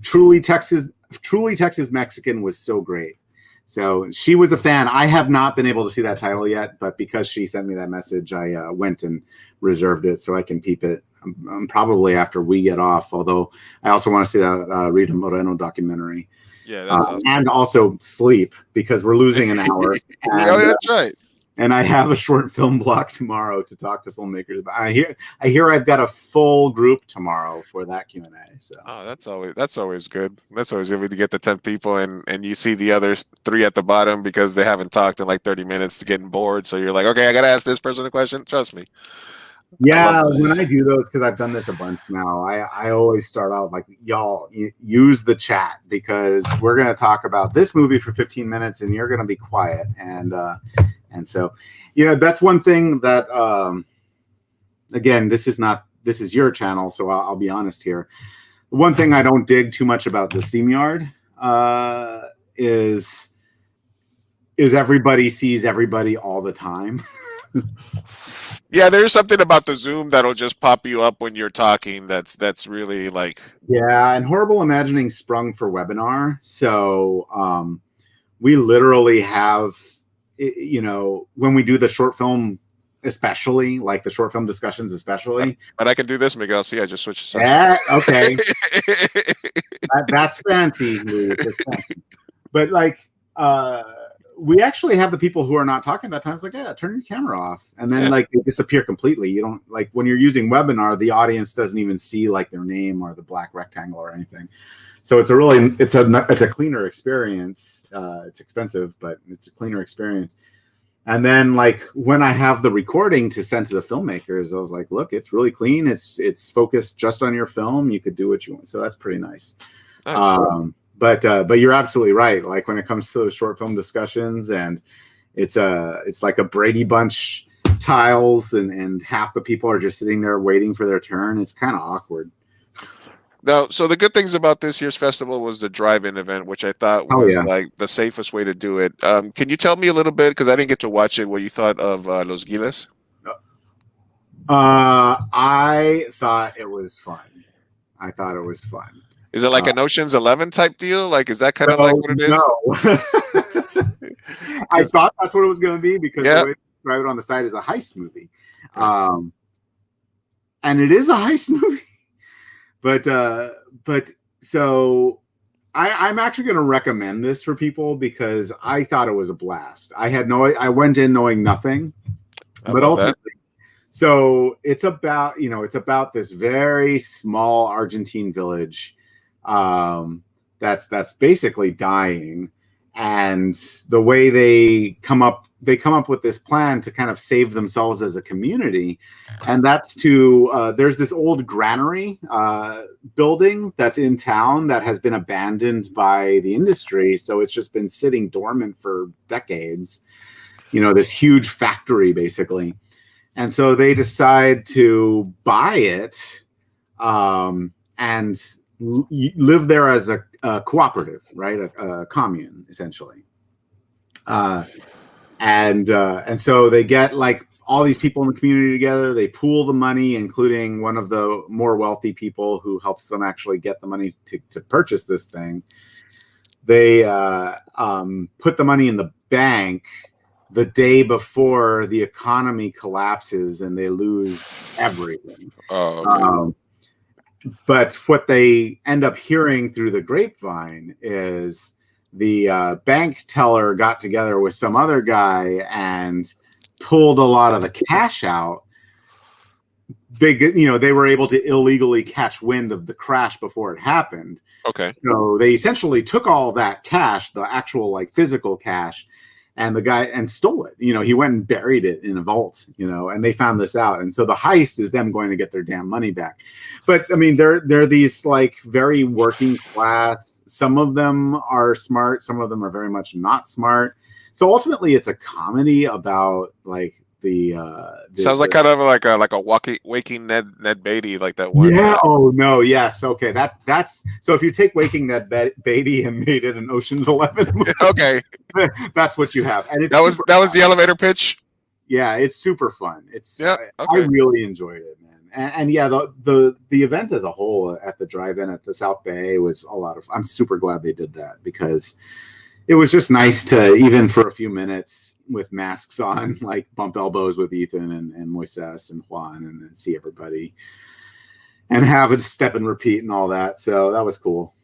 Truly Texas Mexican was so great. So she was a fan. I have not been able to see that title yet, but because she sent me that message, I went and reserved it so I can peep it probably after we get off. Although I also want to see that Rita Moreno documentary. Yeah, that's awesome. And also sleep, because we're losing an hour. Oh, yeah, that's right. And I have a short film block tomorrow to talk to filmmakers about. I hear I've got a full group tomorrow for that Q&A. So that's always good. That's always good to get the 10 people and you see the other 3 at the bottom because they haven't talked in like 30 minutes to getting bored. So you're like, okay, I got to ask this person a question. Trust me. Yeah, when I do those, because I've done this a bunch now, I always start out like, y'all use the chat, because we're going to talk about this movie for 15 minutes and you're going to be quiet. And so, that's one thing that, again, this is your channel, so I'll be honest here. One thing I don't dig too much about the StreamYard is everybody sees everybody all the time. Yeah, there's something about the Zoom that'll just pop you up when you're talking. That's really like. Yeah, and Horrible Imagining sprung for webinar, so we literally have. When we do the short film, especially like the short film discussions, especially. But I can do this, Miguel. See, I just switched. Yeah, okay. That's fancy. But like, we actually have the people who are not talking that time. It's like, yeah, turn your camera off, and then like they disappear completely. You don't like when you're using webinar, the audience doesn't even see like their name or the black rectangle or anything. So it's a cleaner experience. It's expensive, but it's a cleaner experience. And then like when I have the recording to send to the filmmakers, I was like, look, it's really clean. It's focused just on your film. You could do what you want. So that's pretty nice. But you're absolutely right. Like when it comes to those short film discussions, and it's like a Brady Bunch tiles, and half the people are just sitting there waiting for their turn. It's kind of awkward. Now, so the good things about this year's festival was the drive-in event, which I thought was like the safest way to do it. Can you tell me a little bit, because I didn't get to watch it, what you thought of Los Giles? I thought it was fun. Is it like an Ocean's 11 type deal? Like, is that kind of like what it is? No. I thought that's what it was going to be, because the way they describe it on the site is a heist movie. And it is a heist movie. But so I'm actually going to recommend this for people, because I thought it was a blast. I went in knowing nothing, but ultimately So it's about this very small Argentine village that's basically dying, and the way they come up with this plan to kind of save themselves as a community, and that's to there's this old granary building that's in town that has been abandoned by the industry, so it's just been sitting dormant for decades. This huge factory basically. And so they decide to buy it and live there as a cooperative, right? A commune, essentially. And so they get like all these people in the community together. They pool the money, including one of the more wealthy people who helps them actually get the money to purchase this thing. They put the money in the bank the day before the economy collapses and they lose everything. Oh, okay. But what they end up hearing through the grapevine is the bank teller got together with some other guy and pulled a lot of the cash out. They were able to illegally catch wind of the crash before it happened. Okay. So they essentially took all that cash, the actual like physical cash, and stole it. He went and buried it in a vault, and they found this out. And so the heist is them going to get their damn money back. But I mean, they're these like very working class. Some of them are smart. Some of them are very much not smart. So ultimately it's a comedy about like sounds like kind of like a waking Ned Beatty, like that one. Yeah. Oh no. Yes. Okay. That's so. If you take Waking Ned Beatty and made it an Ocean's 11 movie, okay, that's what you have. And that was the elevator pitch. Yeah, it's super fun. Okay. I really enjoyed it, man. And yeah, the event as a whole at the drive-in at the South Bay was a lot of. I'm super glad they did that because it was just nice to, even for a few minutes with masks on, like bump elbows with Ethan and Moises and Juan and see everybody and have a step and repeat and all that. So that was cool.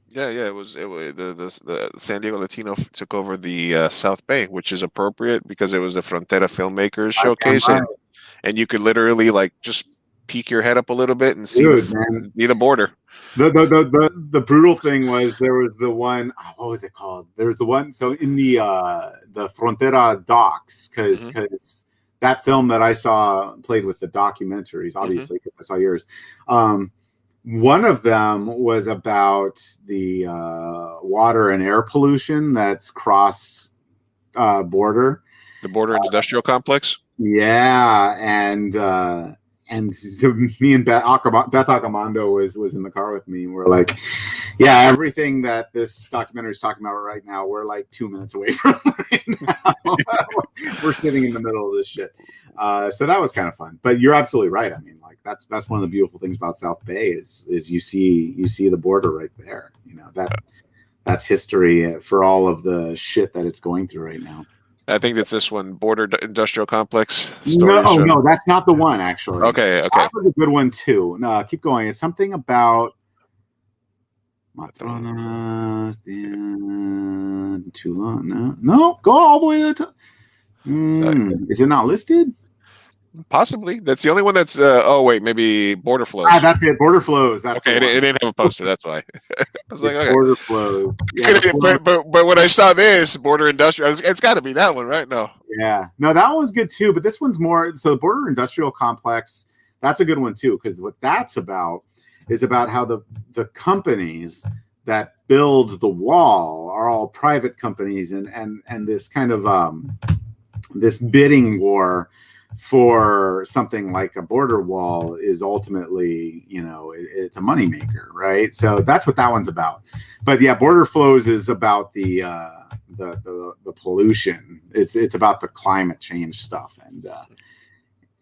Yeah, it was the San Diego Latino took over the South Bay, which is appropriate because it was the Frontera Filmmakers Showcase, and you could literally like just peek your head up a little bit and see the border. The brutal thing was there was the one, what was it called? There was the one, so in the Frontera docs, because that film that I saw played with the documentaries, obviously, because I saw yours. One of them was about the water and air pollution that's cross border. The border industrial complex? Yeah, and so me and Beth Accomando was in the car with me. And we're like, yeah, everything that this documentary is talking about right now, we're like 2 minutes away from right now. We're sitting in the middle of this shit. So that was kind of fun. But you're absolutely right. I mean, like that's one of the beautiful things about South Bay is you see the border right there. That's history for all of the shit that it's going through right now. I think that's this one, Border Industrial Complex. No, that's not the one, actually. Okay. That was a good one, too. No, keep going. It's something about Matrona. Too long. No, go all the way to the top. Is it not listed? Possibly. That's the only one that's maybe Border Flows. That's it. Border Flows. That's okay. It didn't have a poster. That's why. I was like, okay. Border Flows. Yeah, but when I saw this Border Industrial, it's got to be that one, right? No. Yeah. No, that one was good too. But this one's more. So the Border Industrial Complex. That's a good one too, because what that's about is about how the companies that build the wall are all private companies, and this kind of this bidding war for something like a border wall is ultimately, it's a moneymaker, right? So that's what that one's about. But yeah, Border Flows is about the pollution. It's about the climate change stuff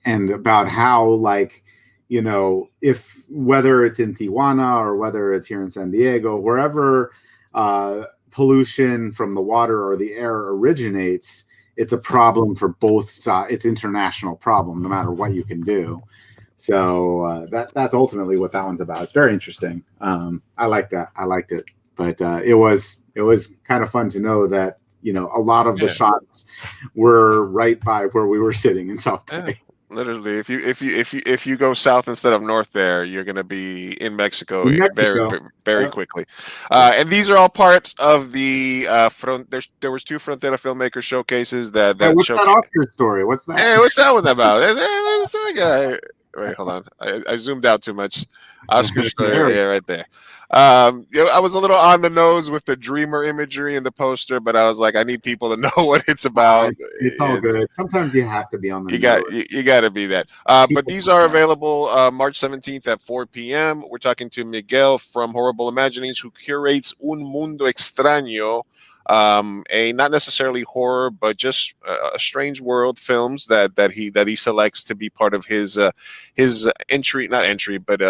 and about how, like, if whether it's in Tijuana or whether it's here in San Diego, wherever pollution from the water or the air originates, it's a problem for both sides. It's an international problem, no matter what you can do. So that's ultimately what that one's about. It's very interesting. I like that. I liked it, but it was kind of fun to know that a lot of the shots were right by where we were sitting in South Bay. Literally, if you go south instead of north, there you're going to be in Mexico In very Mexico. very Yep. quickly. And these are all parts of the there was 2 Frontera filmmaker showcases that Hey, what's that showcase. Oscar story? What's that? Hey, what's that one about? What's that guy? Wait, hold on. I zoomed out too much. Oscar story, yeah, right there. I was a little on the nose with the dreamer imagery in the poster, but I was like, I need people to know what it's about. It's all good. Sometimes you have to be on the You nose. got to be that. But these are available March 17th at 4 p.m. We're talking to Miguel from Horrible Imaginings, who curates Un Mundo Extraño, a not necessarily horror, but just a strange world films that he selects to be part of his entry, not entry, but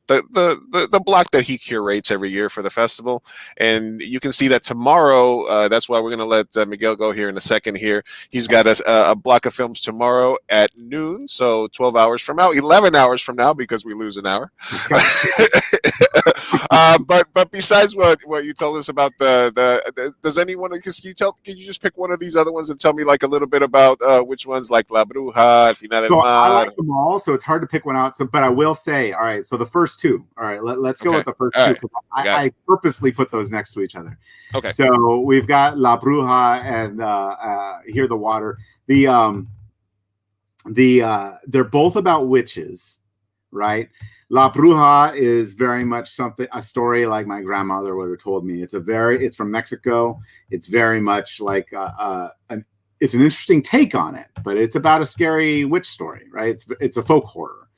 the block that he curates every year for the festival. And you can see that tomorrow. That's why we're going to let Miguel go here in a second. Here, he's got a block of films tomorrow at noon, so 12 hours from now, 11 hours from now, because we lose an hour. But besides what you told us about the does anyone can you just pick one of these other ones and tell me like a little bit about which ones, like La Bruja, El Final del So Mar? I like them all, so it's hard to pick one out. So, but I will say, all right. So the first 2. All right, let's go with the first 2 because I purposely put those next to each other. Okay. So we've got La Bruja and Hear the Water. They're both about witches, right? La Bruja is very much a story like my grandmother would have told me. It's from Mexico. It's very much like it's an interesting take on it, but it's about a scary witch story, right? It's a folk horror.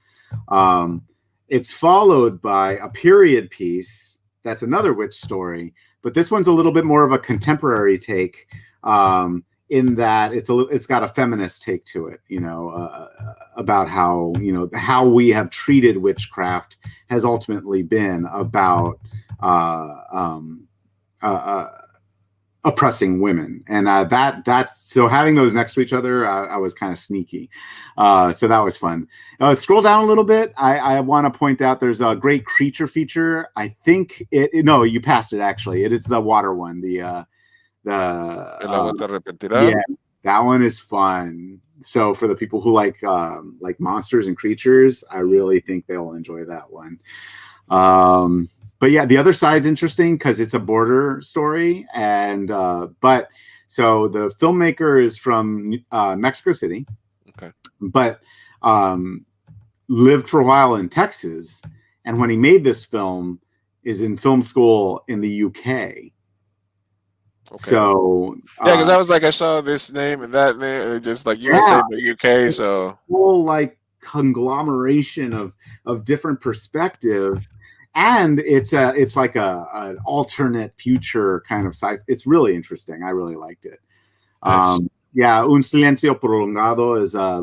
It's followed by a period piece that's another witch story, but this one's a little bit more of a contemporary take, in that it's got a feminist take to it, about how we have treated witchcraft has ultimately been about oppressing women, and that's so having those next to each other, I was kind of sneaky, so that was fun. Scroll down a little bit. I want to point out there's a great creature feature. I think no, you passed it actually. It is the water one. Yeah, that one is fun. So for the people who like monsters and creatures, I really think they'll enjoy that one. But yeah, the other side's interesting because it's a border story, and but so the filmmaker is from Mexico City, okay, but lived for a while in Texas, and when he made this film, is in film school in the UK. Okay. So yeah, because I was like, I saw this name and that name, and just like USA but UK, so whole like conglomeration of different perspectives, and it's like an alternate future kind of sci. It's really interesting. I really liked it. Nice. Yeah, Un Silencio Prolongado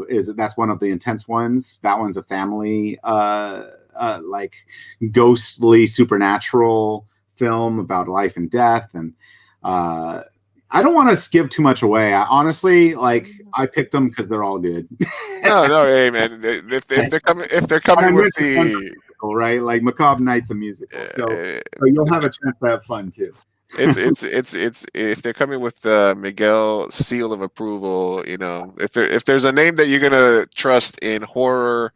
is that's one of the intense ones. That one's a family like ghostly supernatural film about life and death, and I don't want to give too much away. Honestly, I picked them because they're all good. no, hey man, if they're coming with the right, like Macabre Night's a musical, so you'll have a chance to have fun too. it's if they're coming with the Miguel seal of approval, if there's a name that you're gonna trust in horror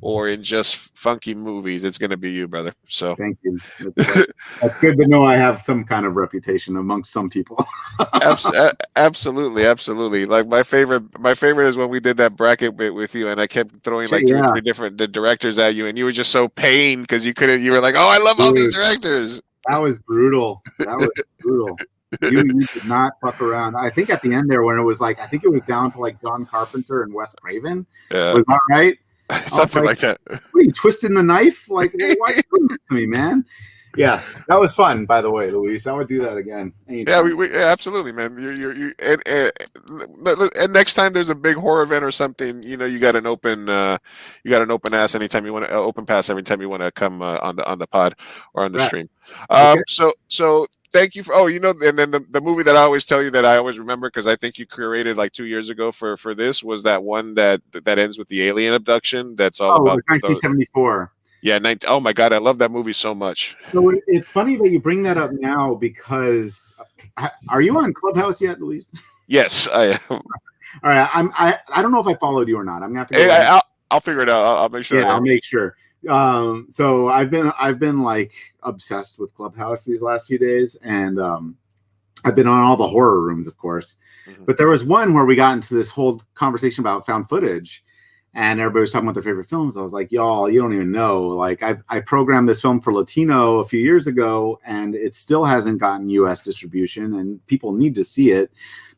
or in just funky movies, it's going to be you, brother. So thank you. That's good to know. I have some kind of reputation amongst some people. Absolutely. Like my favorite is when we did that bracket bit with you, and I kept throwing like 2 or 3 different directors at you, and you were just so pained because you were like, oh, I love all these directors. That was brutal. You did not fuck around. I think at the end there, when it was like, I think it was down to like John Carpenter and Wes Craven. Yeah. Was that right? Something like that. What are you twisting the knife? Like, why are you doing this to me, man? Yeah, that was fun, by the way, Luis. I would do that again. Anytime. Yeah, we absolutely, man. And next time there's a big horror event or something, you got an open ass anytime you want to open pass every time you want to come on the pod or on the stream. Okay. So thank you for and then the movie that I always tell you that I always remember because I think you curated like 2 years ago for this was that one that ends with the alien abduction. That's all about 1974. Yeah, oh my God, I love that movie so much. So it's funny that you bring that up now because are you on Clubhouse yet, Luis? Yes, I am. All right, I don't know if I followed you or not. I'm gonna have to go. Hey, I'll figure it out. I'll make sure. Yeah, I'll make sure. So I've been like obsessed with Clubhouse these last few days, and I've been on all the horror rooms, of course. Mm-hmm. But there was one where we got into this whole conversation about found footage, and everybody was talking about their favorite films. I was like, y'all, you don't even know. Like, I programmed this film for Latino a few years ago, and it still hasn't gotten U.S. distribution, and people need to see it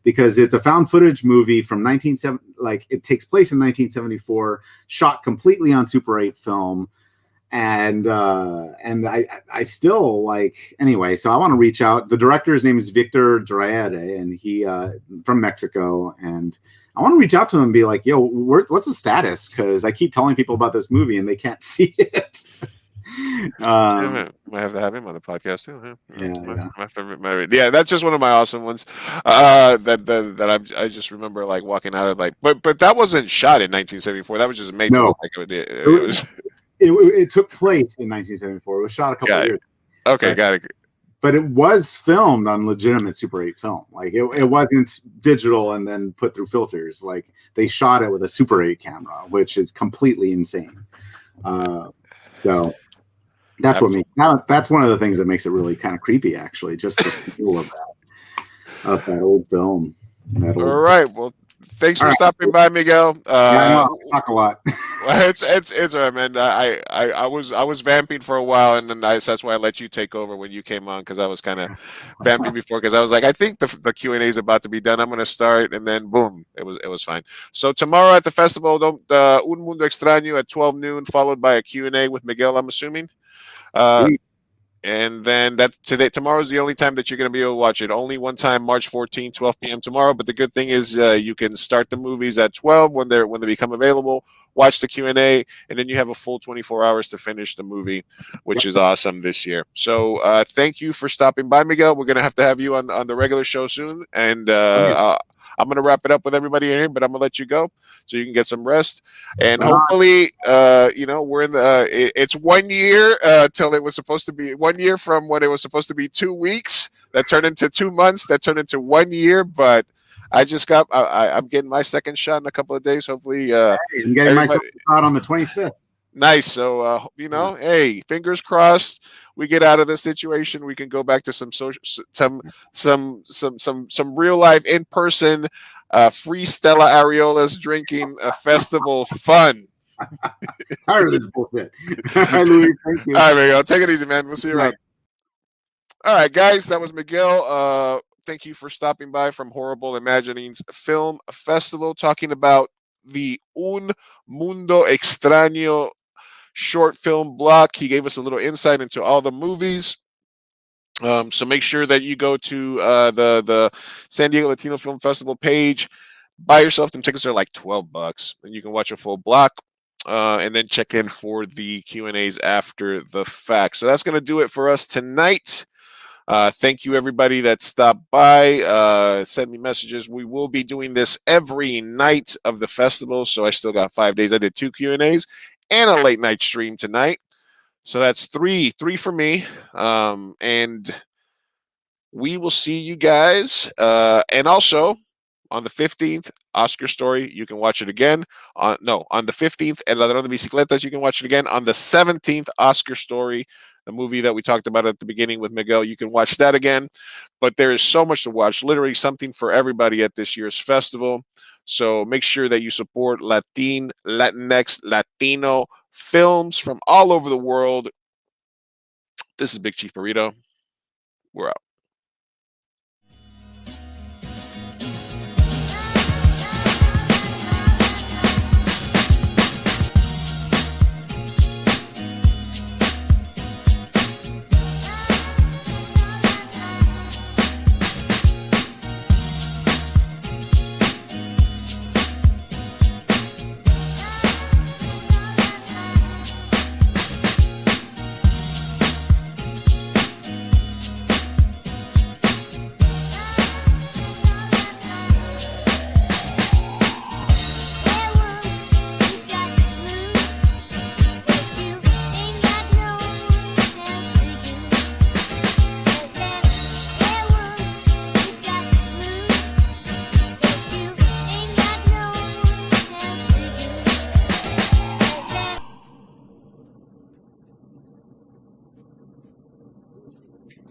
because it's a found footage movie from 1970. Like, it takes place in 1974, shot completely on Super 8 film. And I still like, anyway, so I want to reach out. The director's name is Victor Draede, and he from Mexico, and I want to reach out to him and be like, yo, what's the status? Because I keep telling people about this movie and they can't see it. Might have to have him on the podcast too. Huh? Yeah, that's just one of my awesome ones. That I just remember like walking out of like, but that wasn't shot in 1974. That was just made to look like it was. It took place in 1974. It was shot a couple of years. Okay, got it. But it was filmed on legitimate Super 8 film. Like it wasn't digital and then put through filters. Like they shot it with a Super 8 camera, which is completely insane. So that's that's one of the things that makes it really kind of creepy, actually. Just the feel of that old film. All right. Well, thanks for stopping by, Miguel. I talk a lot. It's all right, man. I was vamping for a while, and then that's why I let you take over when you came on, because I was kind of vamping before, because I was like, I think the Q&A is about to be done. I'm going to start, and then boom, it was fine. So tomorrow at the festival, Un Mundo Extraño at 12 noon, followed by a Q&A with Miguel, I'm assuming. And then tomorrow's the only time that you're going to be able to watch it. Only one time, March 14, 12 p.m. tomorrow. But the good thing is you can start the movies at 12 when they become available. Watch the Q&A, and then you have a full 24 hours to finish the movie, which is awesome this year. So thank you for stopping by, Miguel. We're going to have you on the regular show soon, and I'm going to wrap it up with everybody here, but I'm going to let you go so you can get some rest. And hopefully, we're in it's 1 year till it was supposed to be 1 year from when it was supposed to be 2 weeks. That turned into 2 months. That turned into 1 year. But I'm getting my second shot in a couple of days. Hopefully, I'm getting my second shot on the 25th. Nice. So, hey, fingers crossed. We get out of this situation. We can go back to some real life in person, free Stella Areolas drinking festival fun. Tired of this bullshit. All right, Luis, thank you. All right, Miguel. Take it easy, man. We'll see you around. All right, guys. That was Miguel. Thank you for stopping by from Horrible Imaginings Film Festival, talking about the Un Mundo Extraño short film block. He gave us a little insight into all the movies. So make sure that you go to the San Diego Latino Film Festival page, buy yourself some tickets. They're like $12, and you can watch a full block, and then check in for the Q&As after the fact. So that's going to do it for us tonight. Thank you, everybody that stopped by. Send me messages. We will be doing this every night of the festival, so I still got 5 days. I did 2 Q&As and a late night stream tonight. So that's three for me. And we will see you guys. And also on the 15th, Oscar Story, you can watch it again. On the 15th, El Ladrón de Bicicletas, you can watch it again. On the 17th, Oscar Story, the movie that we talked about at the beginning with Miguel, you can watch that again. But there is so much to watch, literally something for everybody at this year's festival. So make sure that you support Latinx, Latino films from all over the world. This is Big Chief Burrito. We're out.